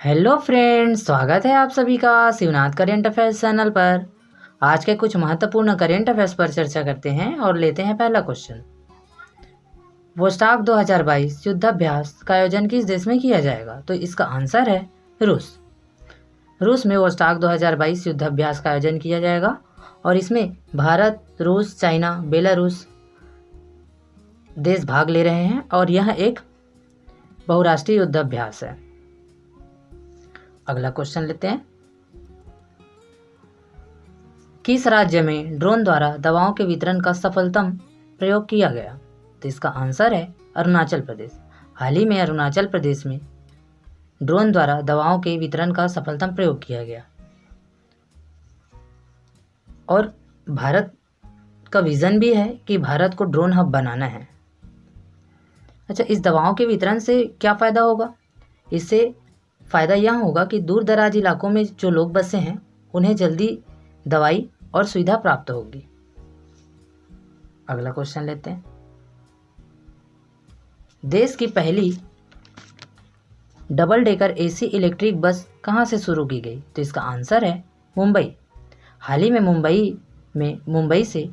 Hello friends, स्वागत है आप सभी का शिवनाथ करेंट अफेयर्स चैनल पर। आज के कुछ महत्वपूर्ण करेंट अफेयर्स पर चर्चा करते हैं और लेते हैं पहला क्वेश्चन। वोस्टॉक 2022 युद्धाभ्यास का आयोजन किस देश में किया जाएगा? तो इसका आंसर है रूस। रूस में वोस्टॉक 2022 युद्धाभ्यास का आयोजन किया जाएगा और इसमें भारत, रूस, चाइना, बेलारूस देश भाग ले रहे हैं और यह एक बहुराष्ट्रीय युद्धाभ्यास है। अगला क्वेश्चन लेते हैं। किस राज्य में ड्रोन द्वारा दवाओं के वितरण का सफलतम प्रयोग किया गया? तो इसका आंसर है अरुणाचल प्रदेश। हाल ही में अरुणाचल प्रदेश में ड्रोन द्वारा दवाओं के वितरण का सफलतम प्रयोग किया गया और भारत का विजन भी है कि भारत को ड्रोन हब बनाना है। अच्छा, इस दवाओं के वितरण से क्या फ़ायदा होगा? इससे फ़ायदा यह होगा कि दूर दराज इलाकों में जो लोग बसे हैं उन्हें जल्दी दवाई और सुविधा प्राप्त होगी। अगला क्वेश्चन लेते हैं। देश की पहली double decker AC electric bus कहाँ से शुरू की गई? तो इसका आंसर है मुंबई। हाल ही में मुंबई से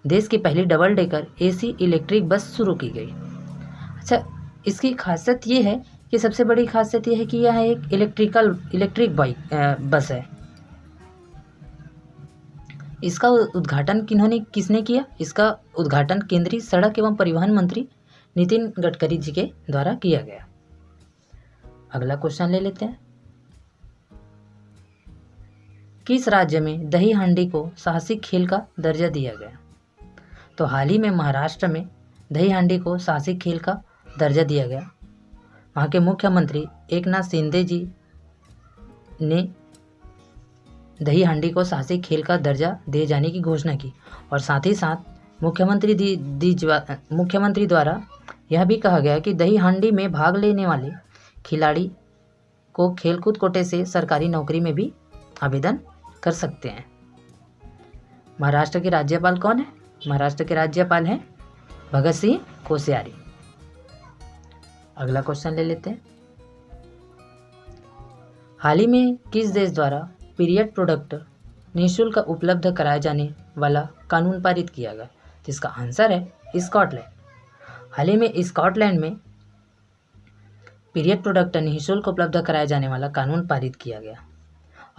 देश की पहली double decker AC electric bus शुरू की गई। अच्छा, इसकी खासियत ये है कि सबसे बड़ी खासियत यह है कि यह एक इलेक्ट्रिक बस है। इसका उद्घाटन किसने किया? इसका उद्घाटन केंद्रीय सड़क एवं परिवहन मंत्री नितिन गडकरी जी के द्वारा किया गया। अगला क्वेश्चन ले लेते हैं। किस राज्य में दही हांडी को साहसिक खेल का दर्जा दिया गया? तो हाल ही में महाराष्ट्र में दही हांडी को साहसिक खेल का दर्जा दिया गया। वहाँ के मुख्यमंत्री एकनाथ शिंदे जी ने दही हांडी को साहसिक खेल का दर्जा दिए जाने की घोषणा की और साथ ही साथ मुख्यमंत्री द्वारा यह भी कहा गया कि दही हांडी में भाग लेने वाले खिलाड़ी को खेलकूद कोटे से सरकारी नौकरी में भी आवेदन कर सकते हैं। महाराष्ट्र के राज्यपाल कौन है? महाराष्ट्र के राज्यपाल हैं भगत सिंह कोश्यारी। अगला क्वेश्चन ले लेते हैं। हाल ही में किस देश द्वारा पीरियड प्रोडक्ट निःशुल्क उपलब्ध कराए जाने वाला कानून पारित किया गया? जिसका आंसर है स्कॉटलैंड। हाल ही में स्कॉटलैंड में पीरियड प्रोडक्ट निःशुल्क उपलब्ध कराए जाने वाला कानून पारित किया गया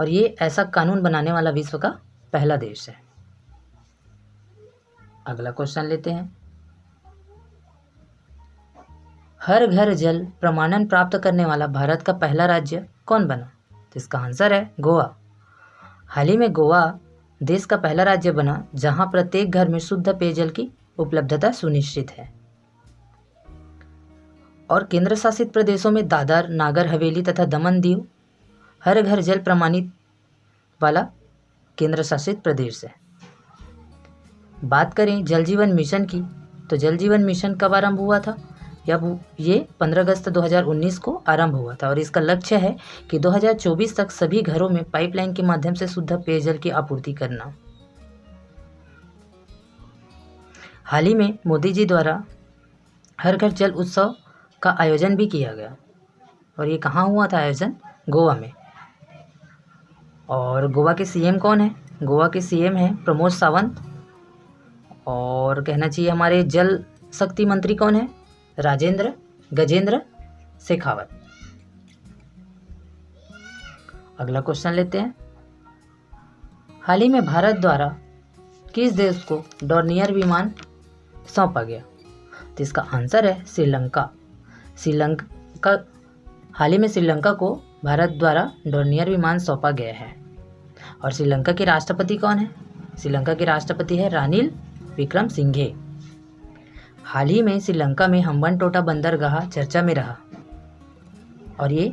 और ये ऐसा कानून बनाने वाला विश्व का पहला देश है। अगला क्वेश्चन लेते हैं। हर घर जल प्रमाणन प्राप्त करने वाला भारत का पहला राज्य कौन बना? तो इसका आंसर है गोवा। हाल ही में गोवा देश का पहला राज्य बना जहां प्रत्येक घर में शुद्ध पेयजल की उपलब्धता सुनिश्चित है। और केंद्र शासित प्रदेशों में दादर, नागर हवेली तथा दमन दीव हर घर जल प्रमाणित वाला केंद्र शासित प्रदेश है। बात करें जल जीवन मिशन की, तो जल जीवन मिशन कब आरंभ हुआ था? ये 15 अगस्त 2019 को आरंभ हुआ था और इसका लक्ष्य है कि 2024 तक सभी घरों में पाइपलाइन के माध्यम से शुद्ध पेयजल की आपूर्ति करना। हाल ही में मोदी जी द्वारा हर घर जल उत्सव का आयोजन भी किया गया और ये कहाँ हुआ था आयोजन? गोवा में। और गोवा के सीएम कौन है? गोवा के सीएम हैं प्रमोद सावंत और कहना चाहिए हमारे जल शक्ति मंत्री कौन है? गजेंद्र शेखावत। अगला क्वेश्चन लेते हैं। हाल ही में भारत द्वारा किस देश को डोर्नियर विमान सौंपा गया? तो इसका आंसर है श्रीलंका। हाल ही में श्रीलंका को भारत द्वारा डोर्नियर विमान सौंपा गया है और श्रीलंका के राष्ट्रपति कौन है? श्रीलंका के राष्ट्रपति है रानिल विक्रमसिंघे। हाल ही में श्रीलंका में हम्बनटोटा बंदरगाह चर्चा में रहा और ये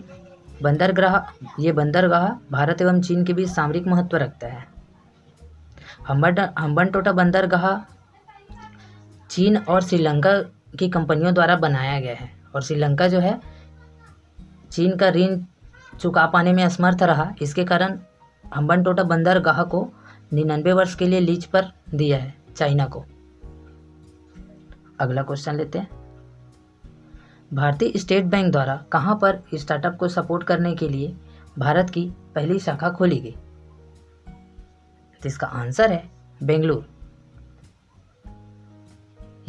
बंदरगाह भारत एवं चीन के बीच सामरिक महत्व रखता है। हम्बनटोटा बंदरगाह चीन और श्रीलंका की कंपनियों द्वारा बनाया गया है और श्रीलंका जो है चीन का ऋण चुका पाने में असमर्थ रहा। इसके कारण हम्बनटोटा बंदरगाह को 99 वर्ष के लिए लीज पर दिया है चाइना को। अगला क्वेश्चन लेते हैं। भारतीय स्टेट बैंक द्वारा कहाँ पर स्टार्टअप को सपोर्ट करने के लिए भारत की पहली शाखा खोली गई? तो इसका आंसर है बेंगलुरु।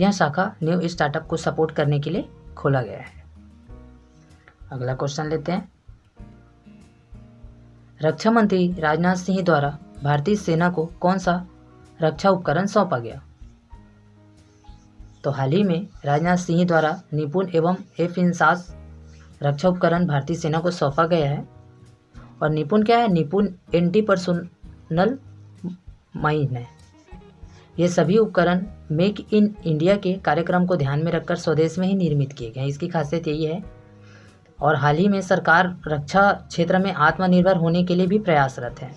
यह शाखा न्यू स्टार्टअप को सपोर्ट करने के लिए खोला गया है। अगला क्वेश्चन लेते हैं। रक्षा मंत्री राजनाथ सिंह द्वारा भारतीय सेना को कौन सा रक्षा उपकरण सौंपा गया? तो हाल ही में राजनाथ सिंह द्वारा निपुण एवं F-16 रक्षा उपकरण भारतीय सेना को सौंपा गया है। और निपुण क्या है? निपुण एंटी पर्सोनल माइन है। ये सभी उपकरण मेक इन इंडिया के कार्यक्रम को ध्यान में रखकर स्वदेश में ही निर्मित किए गए। इसकी खासियत यही है। और हाल ही में सरकार रक्षा क्षेत्र में आत्मनिर्भर होने के लिए भी प्रयासरत है।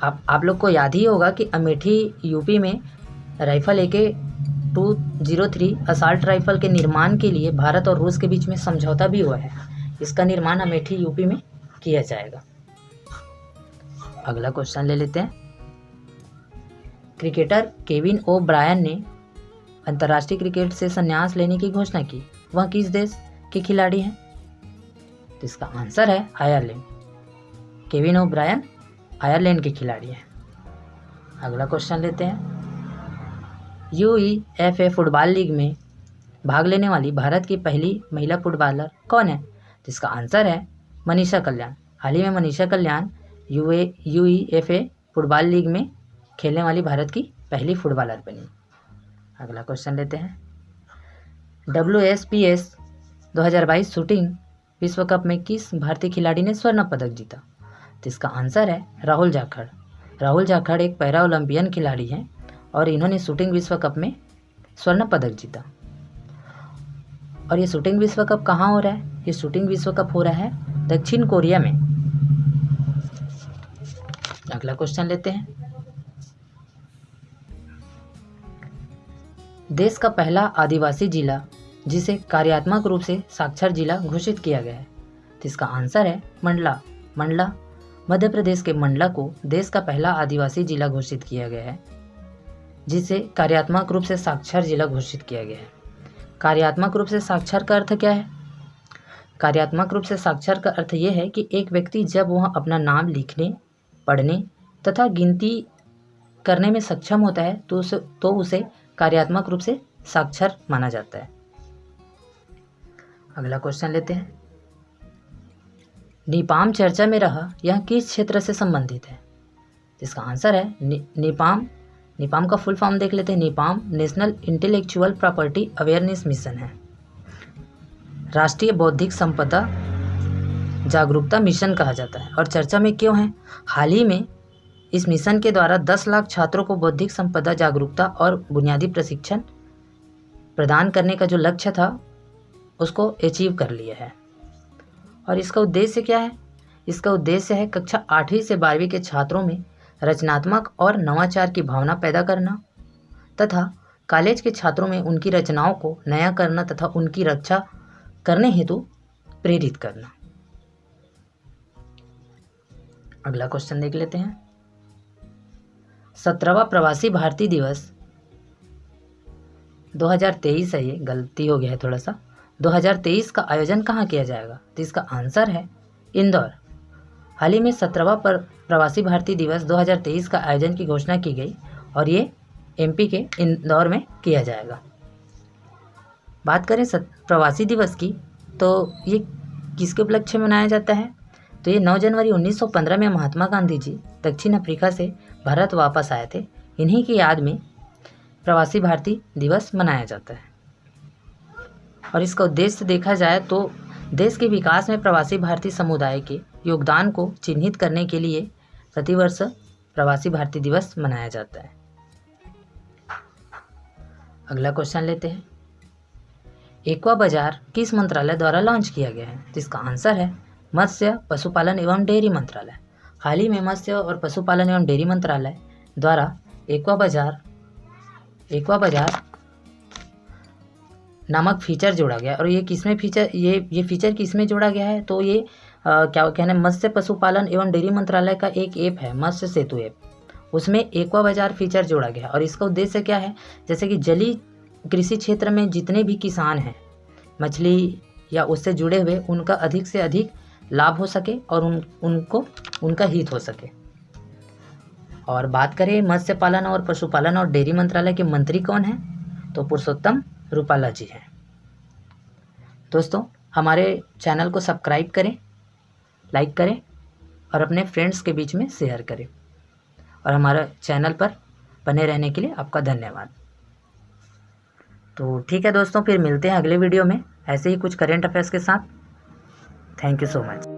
आप लोग को याद ही होगा कि अमेठी यूपी में राइफल AK-203 असाल्ट राइफल के निर्माण के लिए भारत और रूस के बीच में समझौता भी हुआ है। इसका निर्माण अमेठी यूपी में किया जाएगा। अगला क्वेश्चन ले लेते हैं। क्रिकेटर केविन ओ ब्रायन ने अंतर्राष्ट्रीय क्रिकेट से संन्यास लेने की घोषणा की। वह किस देश के खिलाड़ी हैं? तो इसका आंसर है आयरलैंड। केविन ओ ब्रायन आयरलैंड के खिलाड़ी हैं। अगला क्वेश्चन लेते हैं। UEFA फुटबॉल लीग में भाग लेने वाली भारत की पहली महिला फुटबॉलर कौन है? तो इसका आंसर है मनीषा कल्याण। हाल ही में मनीषा कल्याण UEFA फुटबॉल लीग में खेलने वाली भारत की पहली फुटबॉलर बनी। अगला क्वेश्चन लेते हैं। WSPS 2022 शूटिंग विश्व कप में किस भारतीय खिलाड़ी ने स्वर्ण पदक जीता? तो इसका आंसर है राहुल जाखड़। राहुल जाखड़ एक पैरा ओलंपियन खिलाड़ी हैं और इन्होंने शूटिंग विश्व कप में स्वर्ण पदक जीता। और ये शूटिंग विश्व कप कहाँ हो रहा है? ये शूटिंग विश्व कप हो रहा है दक्षिण कोरिया में। अगला क्वेश्चन लेते हैं। देश का पहला आदिवासी जिला जिसे कार्यात्मक रूप से साक्षर जिला घोषित किया गया है, तो इसका आंसर है मंडला। मंडला मध्य प्रदेश के मंडला को देश का पहला आदिवासी जिला घोषित किया गया है, जिसे कार्यात्मक रूप से साक्षर जिला घोषित किया गया है। कार्यात्मक रूप से साक्षर का अर्थ क्या है? कार्यात्मक रूप से साक्षर का अर्थ यह है कि एक व्यक्ति जब वह अपना नाम लिखने, पढ़ने तथा गिनती करने में सक्षम होता है तो उसे कार्यात्मक रूप से साक्षर माना जाता है। अगला क्वेश्चन लेते हैं। नीपाम चर्चा में रहा, यह किस क्षेत्र से संबंधित है? इसका आंसर है नीपाम। नीपाम का फुल फॉर्म देख लेते हैं। NIPAM national intellectual property awareness mission है। राष्ट्रीय बौद्धिक संपदा जागरूकता मिशन कहा जाता है। और चर्चा में क्यों है? हाल ही में इस मिशन के द्वारा 10 लाख छात्रों को बौद्धिक संपदा जागरूकता और बुनियादी प्रशिक्षण प्रदान करने का जो लक्ष्य था उसको अचीव कर लिया है। और इसका उद्देश्य क्या है? इसका उद्देश्य है कक्षा 8वीं से 12वीं के छात्रों में रचनात्मक और नवाचार की भावना पैदा करना तथा कॉलेज के छात्रों में उनकी रचनाओं को नया करना तथा उनकी रक्षा करने हेतु प्रेरित करना। अगला क्वेश्चन देख लेते हैं। 17वां प्रवासी भारतीय दिवस 2023 है, ये गलती हो गया है थोड़ा सा, 2023 का आयोजन कहाँ किया जाएगा? तो इसका आंसर है इंदौर। हाल ही में 17वां प्रवासी भारतीय दिवस 2023 का आयोजन की घोषणा की गई और ये MP के इंदौर में किया जाएगा। बात करें प्रवासी दिवस की, तो ये किसके उपलक्ष्य में मनाया जाता है? तो ये 9 जनवरी 1915 में महात्मा गांधी जी दक्षिण अफ्रीका से भारत वापस आए थे। इन्हीं की याद में प्रवासी भारतीय दिवस मनाया जाता है। और इसका उद्देश्य देखा जाए तो देश के विकास में प्रवासी भारतीय समुदाय के योगदान को चिन्हित करने के लिए प्रतिवर्ष प्रवासी भारतीय दिवस मनाया जाता है। अगला क्वेश्चन लेते हैं। एक्वा बाजार किस मंत्रालय द्वारा लॉन्च किया गया है? तो इसका आंसर है मत्स्य, पशुपालन एवं डेयरी मंत्रालय। हाल ही में मत्स्य और पशुपालन एवं डेयरी मंत्रालय द्वारा एक्वा बाजार नामक फीचर जोड़ा गया। और ये किसमें फीचर ये फीचर किसमें जोड़ा गया है? तो ये क्या कहना है, मत्स्य पशुपालन एवं डेयरी मंत्रालय का एक ऐप है, मत्स्य सेतु ऐप, उसमें एक्वा बाजार फीचर जोड़ा गया है। और इसका उद्देश्य क्या है? जैसे कि जलीय कृषि क्षेत्र में जितने भी किसान हैं मछली या उससे जुड़े हुए उनका अधिक से अधिक लाभ हो सके और उनको उनका हित हो सके। और बात करें मत्स्य पालन और पशुपालन और डेयरी मंत्रालय के मंत्री कौन हैं, तो पुरुषोत्तम रूपाला जी हैं। दोस्तों, हमारे चैनल को सब्सक्राइब करें, लाइक करें और अपने फ्रेंड्स के बीच में शेयर करें। और हमारे चैनल पर बने रहने के लिए आपका धन्यवाद। तो ठीक है दोस्तों, फिर मिलते हैं अगले वीडियो में ऐसे ही कुछ करेंट अफेयर्स के साथ। Thank you so much.